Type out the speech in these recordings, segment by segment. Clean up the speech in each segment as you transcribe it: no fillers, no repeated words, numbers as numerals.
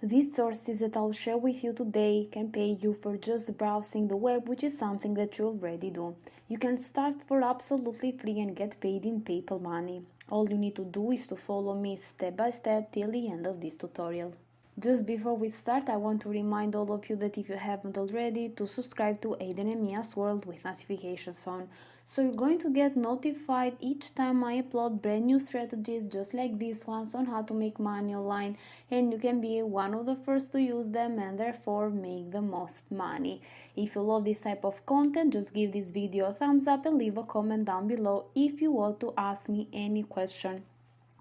These sources that I'll share with you today can pay you for just browsing the web, which is something that you already do. You can start for absolutely free and get paid in PayPal money. All you need to do is to follow me step by step till the end of this tutorial. Just before we start, I want to remind all of you that if you haven't already, to subscribe to Aiden and Mia's World with notifications on. So you're going to get notified each time I upload brand new strategies just like these ones on how to make money online, and you can be one of the first to use them and therefore make the most money. If you love this type of content, just give this video a thumbs up and leave a comment down below if you want to ask me any question.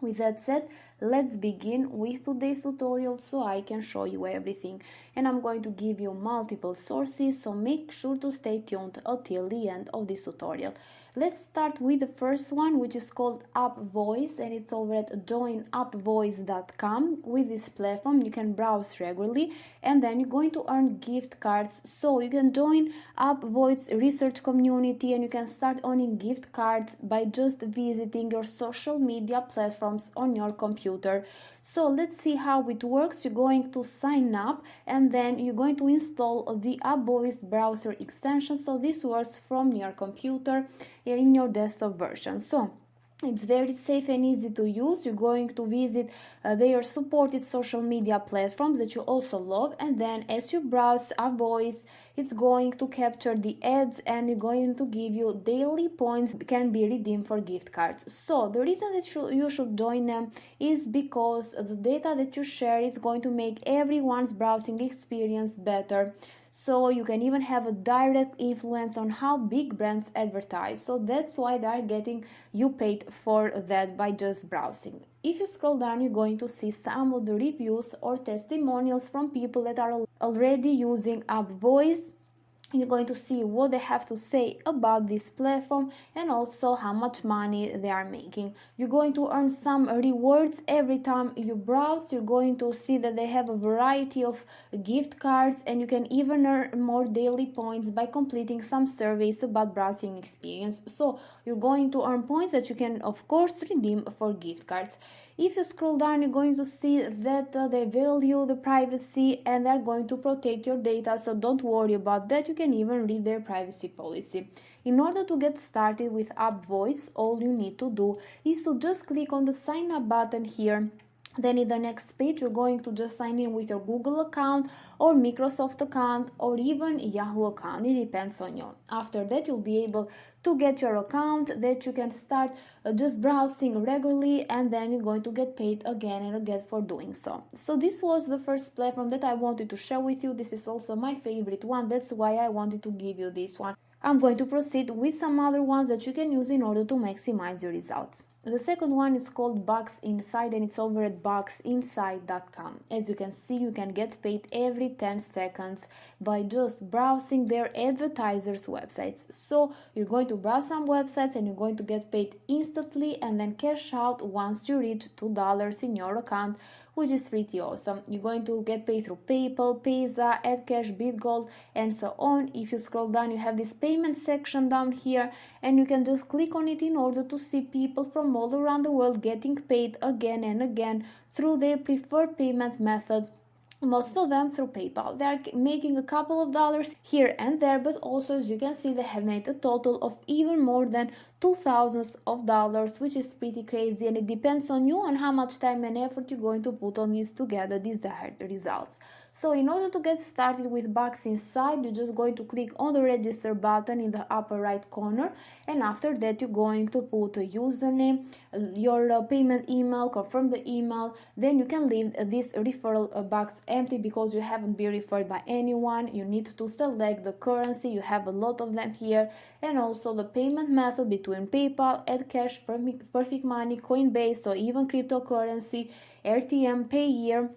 With that said, let's begin with today's tutorial so I can show you everything. And I'm going to give you multiple sources, so make sure to stay tuned until the end of this tutorial. Let's start with the first one, which is called UpVoice, and it's over at joinupvoice.com. With this platform, you can browse regularly and then you're going to earn gift cards. So you can join UpVoice research community and you can start earning gift cards by just visiting your social media platforms on your computer. So let's see how it works. You're going to sign up and then you're going to install the UpVoice browser extension. So this works from your computer in your desktop version. So it's very safe and easy to use. You're going to visit their supported social media platforms that you also love, and then as you browse UpVoice, it's going to capture the ads and it's going to give you daily points that can be redeemed for gift cards. So the reason that you should join them is because the data that you share is going to make everyone's browsing experience better. So you can even have a direct influence on how big brands advertise. So that's why they are getting you paid for that by just browsing. If you scroll down, you're going to see some of the reviews or testimonials from people that are already using UpVoice. You're going to see what they have to say about this platform and also how much money they are making. You're going to earn some rewards every time you browse. You're going to see that they have a variety of gift cards, and you can even earn more daily points by completing some surveys about browsing experience. So you're going to earn points that you can of course redeem for gift cards. If you scroll down, you're going to see that they value the privacy and they're going to protect your data, so don't worry about that. You can even read their privacy policy. In order to get started with UpVoice, all you need to do is to just click on the sign up button here. Then in the next page, you're going to just sign in with your Google account or Microsoft account or even Yahoo account. It depends on you. After that, you'll be able to get your account that you can start just browsing regularly, and then you're going to get paid again and again for doing so. So this was the first platform that I wanted to share with you. This is also my favorite one. That's why I wanted to give you this one. I'm going to proceed with some other ones that you can use in order to maximize your results. The second one is called BoxInside and it's over at BoxInside.com. As you can see, you can get paid every 10 seconds by just browsing their advertisers' websites. So you're going to browse some websites and you're going to get paid instantly and then cash out once you reach $2 in your account, which is pretty awesome. You're going to get paid through PayPal, Payza, AdCash, BitGold, and so on. If you scroll down, you have this payment section down here, and you can just click on it in order to see people from all around the world getting paid again and again through their preferred payment method. Most of them through PayPal. They are making a couple of dollars here and there, but also, as you can see, they have made a total of even more than $2,000, which is pretty crazy, and it depends on you and how much time and effort you're going to put on this to get the desired results. So in order to get started with BoxInside, you're just going to click on the register button in the upper right corner, and after that you're going to put a username, your payment email, confirm the email. Then you can leave this referral box empty because you haven't been referred by anyone. You need to select the currency. You have a lot of them here, and also the payment method between PayPal, AdCash, Perfect Money, Coinbase, or even cryptocurrency, RTM, Payeer.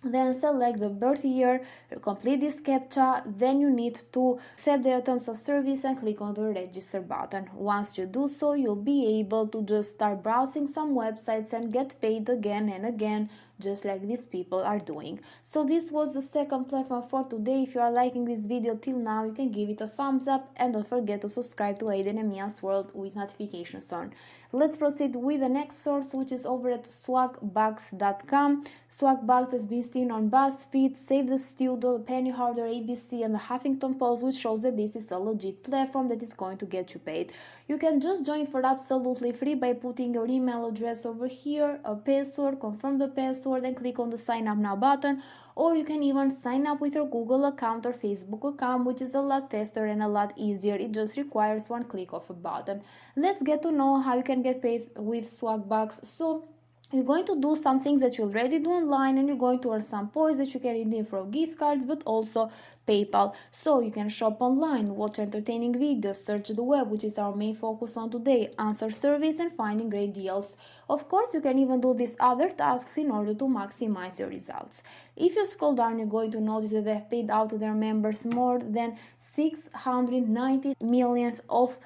Then select the birth year, complete this captcha, then you need to accept the terms of service and click on the register button. Once you do so, you'll be able to just start browsing some websites and get paid again and again just like these people are doing. So this was the second platform for today. If you are liking this video till now, you can give it a thumbs up and don't forget to subscribe to Aiden and Mia's World with notifications on. Let's proceed with the next source, which is over at swagbucks.com. Swagbucks has been seen on BuzzFeed, Save the Studio, Penny Harder, ABC, and the Huffington Post, which shows that this is a legit platform that is going to get you paid. You can just join for absolutely free by putting your email address over here, a password, confirm the password, and click on the sign up now button. Or you can even sign up with your Google account or Facebook account, which is a lot faster and a lot easier. It just requires one click of a button. Let's get to know how you can get paid with Swagbucks. So you're going to do some things that you already do online, and you're going to earn some points that you can redeem for gift cards, but also PayPal. So you can shop online, watch entertaining videos, search the web, which is our main focus on today, answer surveys, and finding great deals. Of course, you can even do these other tasks in order to maximize your results. If you scroll down, you're going to notice that they've paid out to their members more than 690 millions of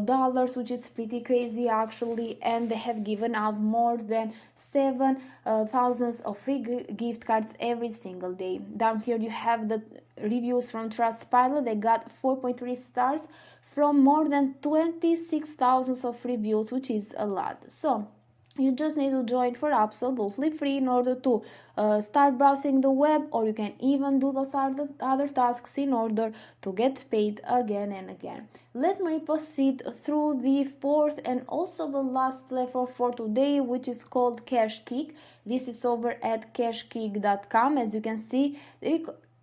dollars, which is pretty crazy actually, and they have given out more than 7,000 of free gift cards every single day. Down here you have the reviews from Trustpilot. They got 4.3 stars from more than 26,000 of reviews, which is a lot. So you just need to join for absolutely free in order to start browsing the web, or you can even do those other tasks in order to get paid again and again. Let me proceed through the fourth and also the last platform for today, which is called Cashkick. This is over at Kashkick.com. As you can see,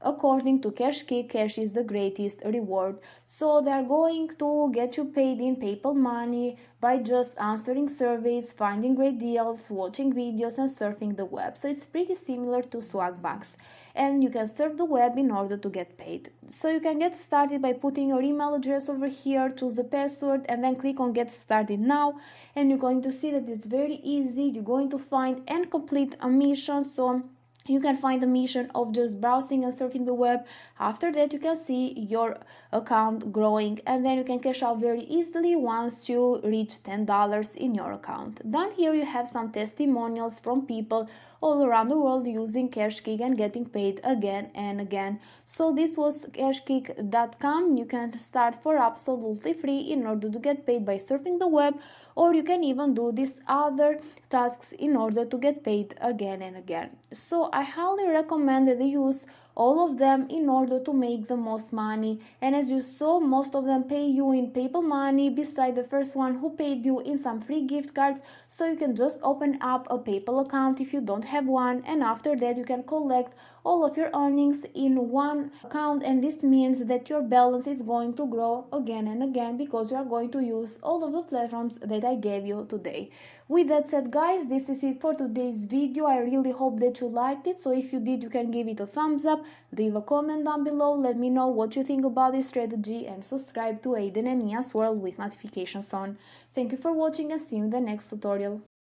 according to Kashkick, cash is the greatest reward. So they are going to get you paid in PayPal money by just answering surveys, finding great deals, watching videos, and surfing the web. So it's pretty similar to Swagbucks. And you can surf the web in order to get paid. So you can get started by putting your email address over here, choose the password, and then click on Get Started Now. And you're going to see that it's very easy. You're going to find and complete a mission. So you can find the mission of just browsing and surfing the web. After that, you can see your account growing, and then you can cash out very easily once you reach $10 in your account. Down here you have some testimonials from people all around the world using Cashkick and getting paid again and again. So this was Cashkick.com. You can start for absolutely free in order to get paid by surfing the web, or you can even do these other tasks in order to get paid again and again. So I highly recommend that you use all of them in order to make the most money. And as you saw, most of them pay you in PayPal money, beside the first one who paid you in some free gift cards. So you can just open up a PayPal account if you don't have one, and after that you can collect all of your earnings in one account, and this means that your balance is going to grow again and again because you are going to use all of the platforms that I gave you today. With that said, guys, this is it for today's video. I really hope that you liked it. So if you did, you can give it a thumbs up, leave a comment down below, let me know what you think about this strategy, and subscribe to Aiden and Mia's World with notifications on. Thank you for watching, and see you in the next tutorial.